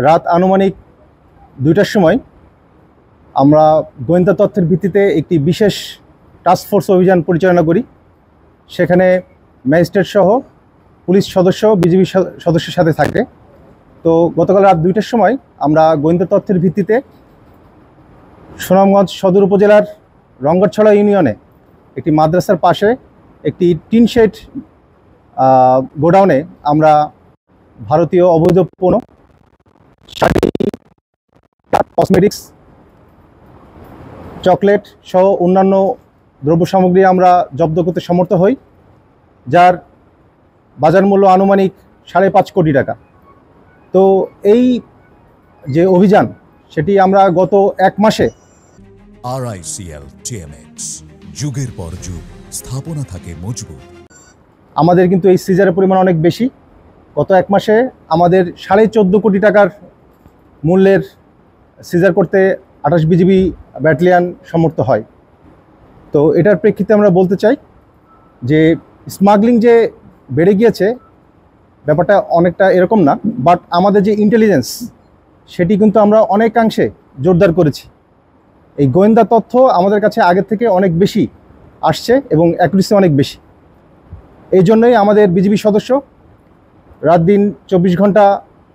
রাত আনুমানিক 2টার সময় আমরা গোয়েন্দা তথ্যের ভিত্তিতে একটি বিশেষ টাস্কফোর্স অভিযান পরিচালনা করি। সেখানে ম্যাজিস্ট্রেট সহ পুলিশ সদস্য, বিজিবি সদস্যের সাথে থাকে। তো গতকাল রাত 2টার সময় আমরা গোয়েন্দা তথ্যের ভিত্তিতে সুনামগঞ্জ সদর উপজেলার রঙ্গরছড়া ইউনিয়নে একটি মাদ্রাসার পাশে একটি টিন শেড গোডাউনে আমরা ভারতীয় অবৈধ পণ্য, শাড়ি, কসমেটিক্স, চকলেট সহ অন্যান্য দ্রব্য সামগ্রী আমরা জব্দ করতে সমর্থ হই, যার বাজার মূল্য আনুমানিক 5.5 কোটি টাকা। তো এই যে অভিযান, সেটি আমরা গত 1 মাসে RICL TMX যুগের পর যুগ স্থাপনা থাকে মজবুত। আমাদের কিন্তু এই সিজারের পরিমাণ অনেক বেশি। গত 1 মাসে আমাদের 14.5 কোটি টাকার মূল্যের সিজার করতে 28 বিজিবি ব্যাটালিয়ন সমর্থ হয়। তো এটার প্রেক্ষিতে আমরা বলতে চাই যে স্মাগলিং যে বেড়ে গিয়েছে, ব্যাপারটা অনেকটা এরকম না, বাট আমাদের যে ইন্টেলিজেন্স, সেটি কিন্তু আমরা অনেকাংশে জোরদার করেছি। এই গোয়েন্দা তথ্য আমাদের কাছে আগের থেকে অনেক বেশি আসছে এবং অ্যাকুরেসি অনেক বেশি। এই জন্যই আমাদের বিজিবি সদস্য রাত দিন 24 ঘন্টা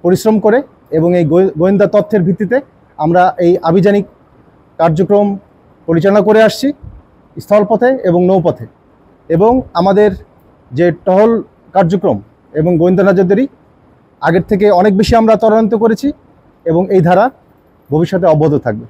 পরিশ্রম করে এবং এই গোয়েন্দা তথ্যের ভিত্তিতে আমরা এই আভিযানিক কার্যক্রম পরিচালনা করে আসছি, স্থলপথে এবং নৌপথে। এবং আমাদের যে টহল কার্যক্রম এবং গোয়েন্দা নজরদারি আগের থেকে অনেক বেশি আমরা ত্বরান্বিত করেছি এবং এই ধারা ভবিষ্যতে অব্যাহত থাকবে।